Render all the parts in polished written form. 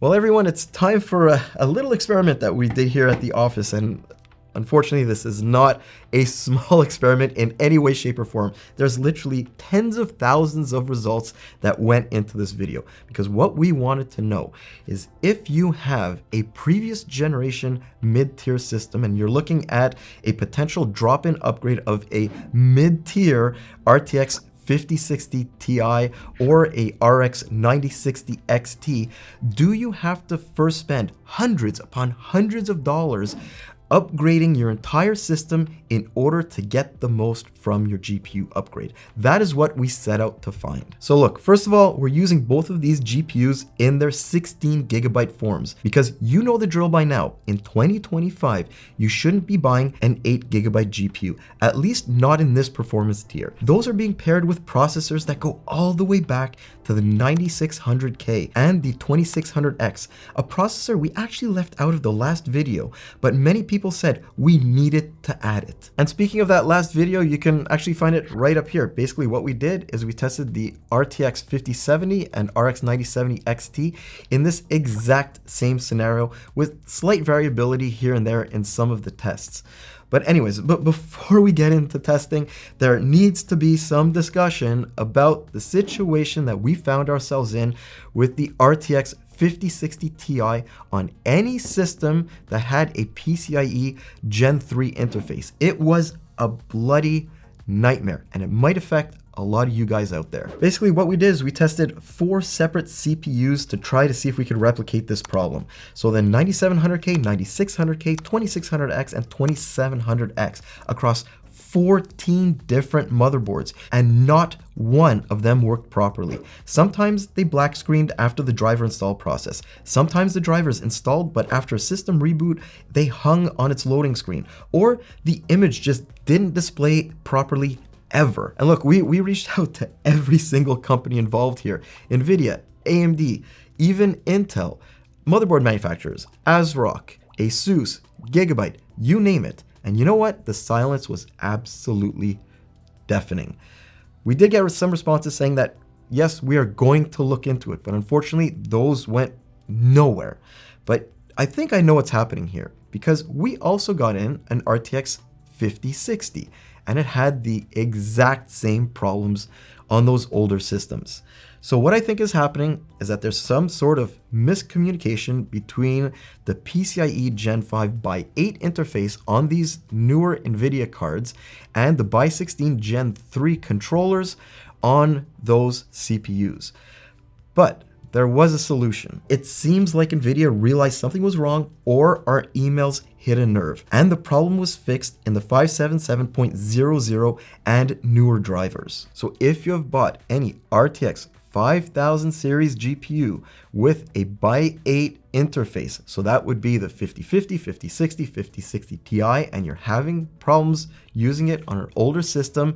Well, everyone, it's time for a little experiment that we did here at the office, and unfortunately, this is not a small experiment in any way, shape, or form. There's literally tens of thousands of results that went into this video, because what we wanted to know is if you have a previous generation mid-tier system and you're looking at a potential drop-in upgrade of a mid-tier RTX 5060 Ti or a RX 9060 XT, do you have to first spend hundreds upon hundreds of dollars upgrading your entire system in order to get the most from your GPU upgrade? That is what we set out to find. So look, first of all, we're using both of these GPUs in their 16 gigabyte forms, because you know the drill by now. In 2025, you shouldn't be buying an 8 gigabyte GPU, at least not in this performance tier. Those are being paired with processors that go all the way back to the 9600K and the 2600X, a processor we actually left out of the last video, but many people said we needed to add it. And speaking of that last video, you can actually find it right up here. Basically what we did is we tested the RTX 5070 and RX 9070 XT in this exact same scenario with slight variability here and there in some of the tests. But anyways, before we get into testing, there needs to be some discussion about the situation that we found ourselves in with the RTX 5060 Ti on any system that had a PCIe Gen 3 interface. It was a bloody nightmare, and it might affect a lot of you guys out there. Basically what we did is we tested 4 separate CPUs to try to see if we could replicate this problem. So the 9700K, 9600K, 2600X, and 2700X across 14 different motherboards, and not one of them worked properly. Sometimes they black screened after the driver install process. Sometimes the driver's installed, but after a system reboot, they hung on its loading screen, or the image just didn't display properly ever. And look, we reached out to every single company involved here: NVIDIA, AMD, even Intel, motherboard manufacturers, ASRock, ASUS, Gigabyte, you name it. And you know what? The silence was absolutely deafening. We did get some responses saying that, yes, we are going to look into it, but unfortunately, those went nowhere. But I think I know what's happening here, because we also got in an RTX 5060, and it had the exact same problems on those older systems. So what I think is happening is that there's some sort of miscommunication between the PCIe Gen 5 by 8 interface on these newer NVIDIA cards and the by 16 Gen 3 controllers on those CPUs. But there was a solution. It seems like NVIDIA realized something was wrong, or our emails hit a nerve, and the problem was fixed in the 577.00 and newer drivers. So if you have bought any RTX 5000 series GPU with a by 8 interface, so that would be the 5050, 5060, 5060 Ti, and you're having problems using it on an older system,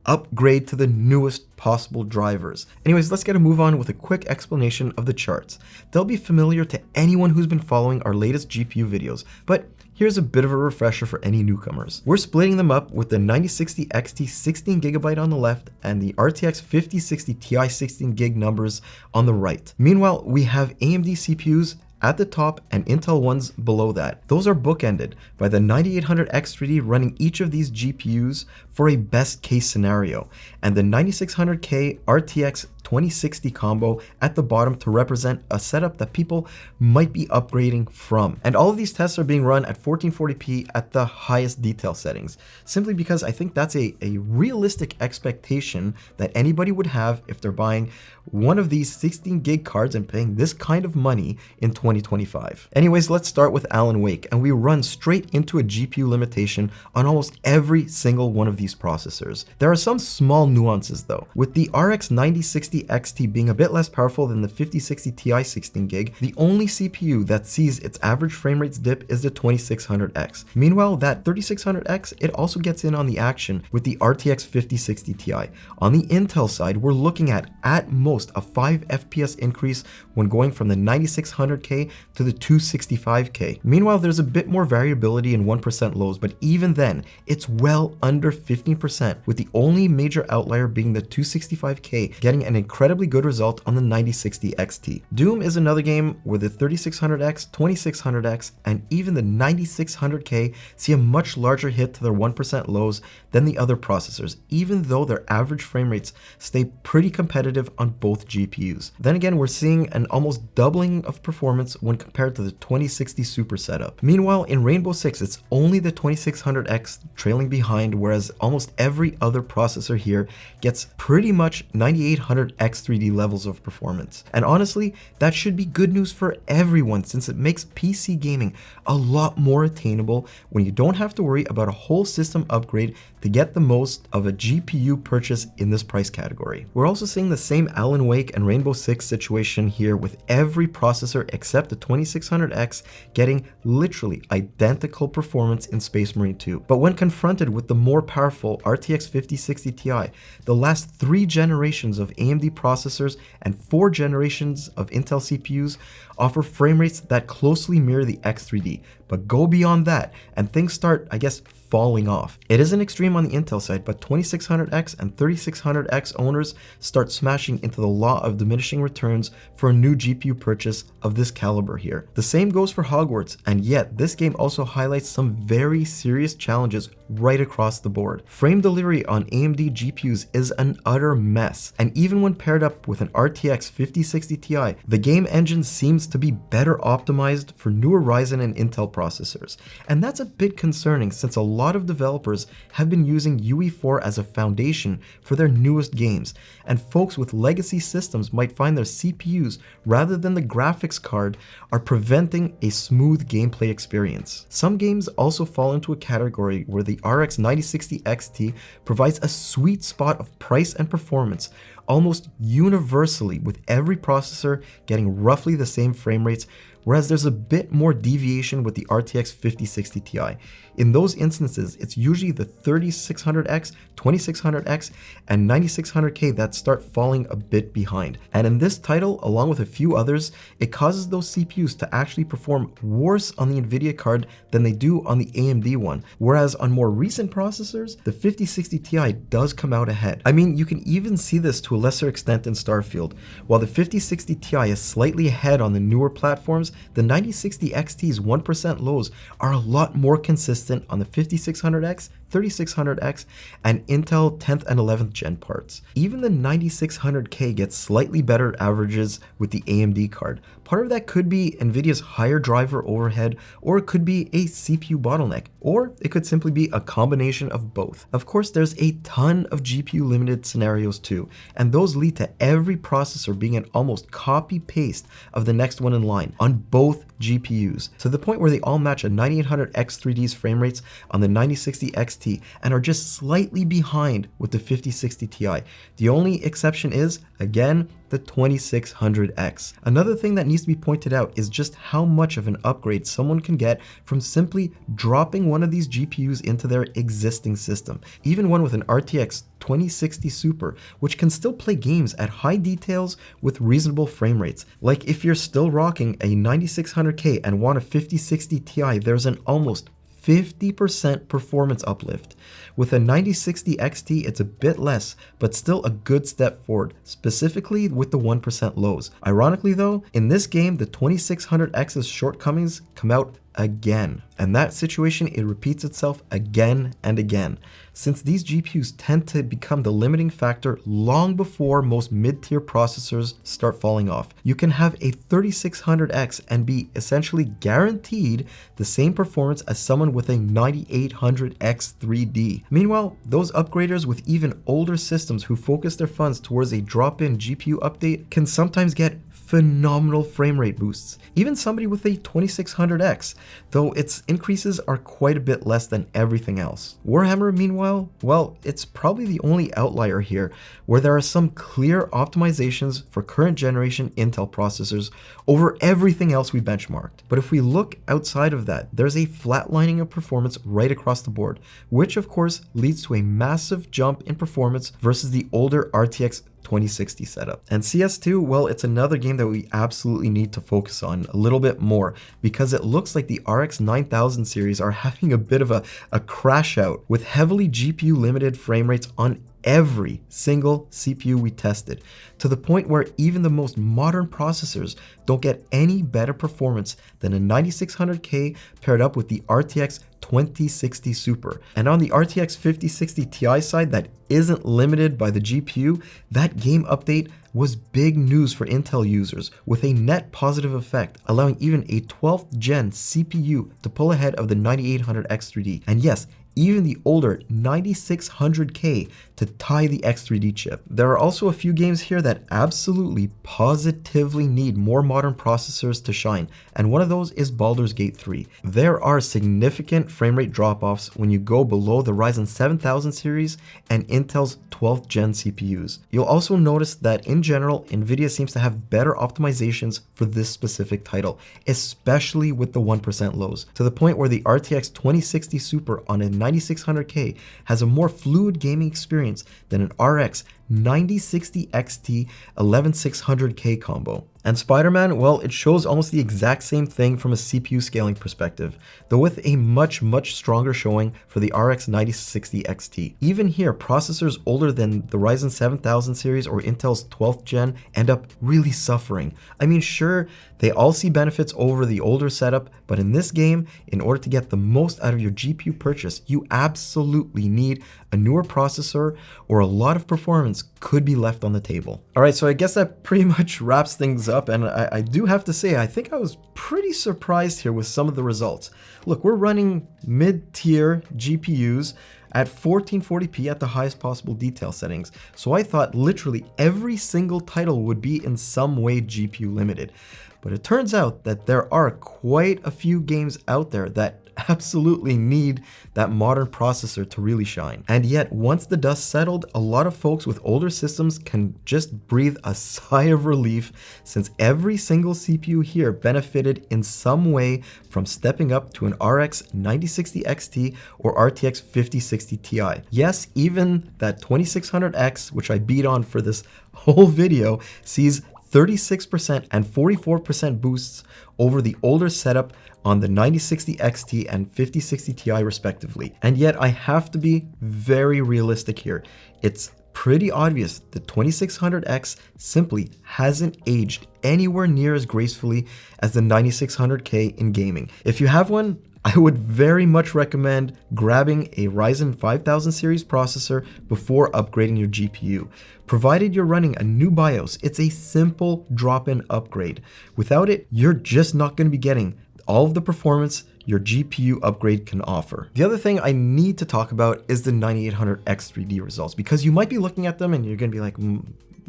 upgrade to the newest possible drivers. Anyways, let's get a move on with a quick explanation of the charts. They'll be familiar to anyone who's been following our latest GPU videos, but here's a bit of a refresher for any newcomers. We're splitting them up with the 9060 XT 16GB on the left and the RTX 5060 Ti 16GB numbers on the right. Meanwhile, we have AMD CPUs at the top and Intel ones below that. Those are bookended by the 9800X3D running each of these GPUs for a best case scenario, and the 9600K RTX 2060 combo at the bottom to represent a setup that people might be upgrading from. And all of these tests are being run at 1440p at the highest detail settings, simply because I think that's a realistic expectation that anybody would have if they're buying one of these 16 gig cards and paying this kind of money in 2025. Anyways, let's start with Alan Wake, and we run straight into a GPU limitation on almost every single one of these processors. There are some small nuances though. With the RX 9060 XT being a bit less powerful than the 5060 Ti 16GB, the only CPU that sees its average frame rates dip is the 2600X. Meanwhile, that 3600X, it also gets in on the action with the RTX 5060 Ti. On the Intel side, we're looking at most a 5 FPS increase when going from the 9600K to the 265K. Meanwhile, there's a bit more variability in 1% lows, but even then, it's well under 15%, with the only major outlier being the 265K getting an incredibly good result on the 9060 XT. Doom is another game where the 3600X, 2600X, and even the 9600K see a much larger hit to their 1% lows than the other processors, even though their average frame rates stay pretty competitive on both GPUs. Then again, we're seeing an almost doubling of performance when compared to the 2060 Super setup. Meanwhile, in Rainbow Six, it's only the 2600X trailing behind, whereas almost every other processor here gets pretty much 9800X 3D levels of performance. And honestly, that should be good news for everyone, since it makes PC gaming a lot more attainable when you don't have to worry about a whole system upgrade to get the most of a GPU purchase in this price category. We're also seeing the same Alan Wake and Rainbow Six situation here, with every processor except the 2600X getting literally identical performance in Space Marine 2. But when confronted with the more powerful RTX 5060 Ti, the last 3 generations of AMD processors and 4 generations of Intel CPUs offer frame rates that closely mirror the X3D, but go beyond that and things start, I guess, falling off. It isn't extreme on the Intel side, but 2600X and 3600X owners start smashing into the law of diminishing returns for a new GPU purchase of this caliber here. The same goes for Hogwarts, and yet this game also highlights some very serious challenges right across the board. Frame delivery on AMD GPUs is an utter mess, and even when paired up with an RTX 5060 Ti, the game engine seems to be better optimized for newer Ryzen and Intel processors. And that's a bit concerning, since a lot of developers have been using UE4 as a foundation for their newest games, and folks with legacy systems might find their CPUs rather than the graphics card are preventing a smooth gameplay experience. Some games also fall into a category where the RX 9060 XT provides a sweet spot of price and performance almost universally, with every processor getting roughly the same frame rates, whereas there's a bit more deviation with the RTX 5060 Ti. In those instances, it's usually the 3600X, 2600X, and 9600K that start falling a bit behind. And in this title, along with a few others, it causes those CPUs to actually perform worse on the NVIDIA card than they do on the AMD one, whereas on more recent processors, the 5060 Ti does come out ahead. I mean, you can even see this to a lesser extent in Starfield. While the 5060 Ti is slightly ahead on the newer platforms, the 9060 XT's 1% lows are a lot more consistent on the 5600X, 3600X, and Intel 10th and 11th gen parts. Even the 9600K gets slightly better averages with the AMD card. Part of that could be NVIDIA's higher driver overhead, or it could be a CPU bottleneck, or it could simply be a combination of both. Of course, there's a ton of GPU limited scenarios too, and those lead to every processor being an almost copy-paste of the next one in line on both GPUs, to the point where they all match a 9800X3D's frame rates on the 9060 XT and are just slightly behind with the 5060 Ti. The only exception is, again, the 2600X. Another thing that needs to be pointed out is just how much of an upgrade someone can get from simply dropping one of these GPUs into their existing system, even one with an RTX 2060 Super, which can still play games at high details with reasonable frame rates. Like if you're still rocking a 9600K and want a 5060 Ti, there's an almost 50% performance uplift. With a 9060 XT, it's a bit less, but still a good step forward, specifically with the 1% lows. Ironically though, in this game, the 2600X's shortcomings come out again. And that situation, it repeats itself again and again, since these GPUs tend to become the limiting factor long before most mid-tier processors start falling off. You can have a 3600X and be essentially guaranteed the same performance as someone with a 9800X 3D. Meanwhile, those upgraders with even older systems who focus their funds towards a drop-in GPU update can sometimes get phenomenal frame rate boosts. Even somebody with a 2600X, though its increases are quite a bit less than everything else. Warhammer, meanwhile, well, it's probably the only outlier here where there are some clear optimizations for current generation Intel processors over everything else we benchmarked. But if we look outside of that, there's a flatlining of performance right across the board, which of course leads to a massive jump in performance versus the older RTX 2060 setup. And CS2, well, it's another game that we absolutely need to focus on a little bit more, because it looks like the RX 9000 series are having a bit of a crash out with heavily GPU limited frame rates on every single CPU we tested, to the point where even the most modern processors don't get any better performance than a 9600K paired up with the RTX 2060 Super. And on the RTX 5060 Ti side that isn't limited by the GPU, that game update was big news for Intel users, with a net positive effect, allowing even a 12th gen CPU to pull ahead of the 9800 X3D. And yes, even the older 9600K to tie the X3D chip. There are also a few games here that absolutely positively need more modern processors to shine, and one of those is Baldur's Gate 3. There are significant frame rate drop-offs when you go below the Ryzen 7000 series and Intel's 12th gen CPUs. You'll also notice that in general, Nvidia seems to have better optimizations for this specific title, especially with the 1% lows, to the point where the RTX 2060 Super on a 9600K has a more fluid gaming experience than an RX 9060 XT 11600K combo. And Spider-Man, well, it shows almost the exact same thing from a CPU scaling perspective, though with a much stronger showing for the RX 9060 XT. Even here, processors older than the Ryzen 7000 series or Intel's 12th gen end up really suffering. I mean, sure, they all see benefits over the older setup, but in this game, in order to get the most out of your GPU purchase, you absolutely need a newer processor, or a lot of performance could be left on the table. All right, so I guess that pretty much wraps things up, and I do have to say, I think I was pretty surprised here with some of the results. Look, we're running mid-tier GPUs at 1440p at the highest possible detail settings, so I thought literally every single title would be in some way GPU limited. But it turns out that there are quite a few games out there that absolutely need that modern processor to really shine. And yet, once the dust settled, a lot of folks with older systems can just breathe a sigh of relief, since every single CPU here benefited in some way from stepping up to an RX 9060 XT or RTX 5060 Ti. Yes, even that 2600X, which I beat on for this whole video, sees 36% and 44% boosts over the older setup on the 9060 XT and 5060 Ti respectively. And yet I have to be very realistic here. It's pretty obvious the 2600X simply hasn't aged anywhere near as gracefully as the 9600K in gaming. If you have one, I would very much recommend grabbing a Ryzen 5000 series processor before upgrading your GPU. Provided you're running a new BIOS, it's a simple drop-in upgrade. Without it, you're just not going to be getting all of the performance your GPU upgrade can offer. The other thing I need to talk about is the 9800 X3D results, because you might be looking at them and you're going to be like,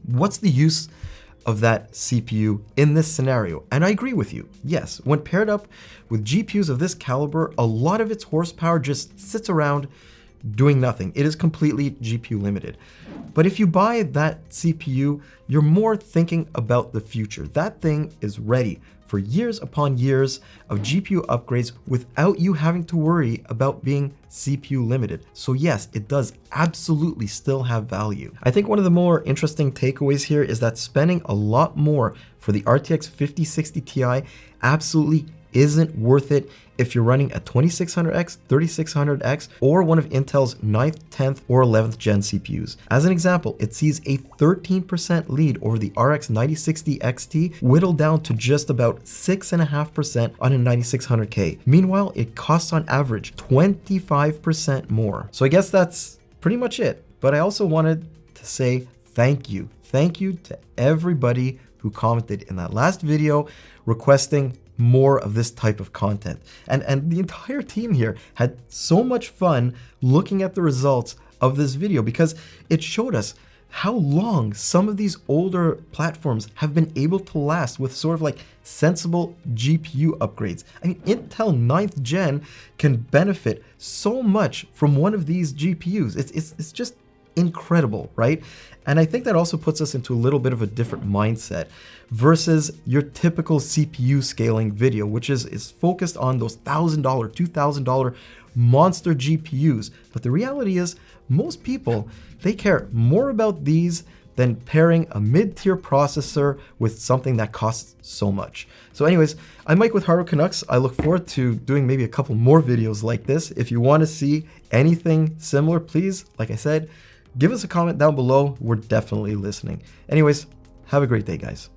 what's the use of that CPU in this scenario? And I agree with you. Yes, when paired up with GPUs of this caliber, a lot of its horsepower just sits around doing nothing. It is completely GPU limited. But if you buy that CPU, you're more thinking about the future. That thing is ready for years upon years of GPU upgrades without you having to worry about being CPU limited. So yes, it does absolutely still have value. I think one of the more interesting takeaways here is that spending a lot more for the RTX 5060 Ti absolutely isn't worth it if you're running a 2600X, 3600X, or one of Intel's 9th, 10th, or 11th gen CPUs. As an example, it sees a 13% lead over the RX 9060 XT, whittled down to just about 6.5% on a 9600K. Meanwhile, it costs on average 25% more. So I guess that's pretty much it. But I also wanted to say thank you. Thank you to everybody who commented in that last video requesting more of this type of content. And the entire team here had so much fun looking at the results of this video, because it showed us how long some of these older platforms have been able to last with sort of like sensible GPU upgrades. I mean, Intel 9th gen can benefit so much from one of these GPUs. It's just incredible, right? And I think that also puts us into a little bit of a different mindset versus your typical CPU scaling video, which is focused on those $1,000, $2,000 monster GPUs. But the reality is, most people, they care more about these than pairing a mid-tier processor with something that costs so much. So anyways, I'm Mike with Hardware Canucks. I look forward to doing maybe a couple more videos like this. If you want to see anything similar, please, like I said, give us a comment down below. We're definitely listening. Anyways, have a great day, guys.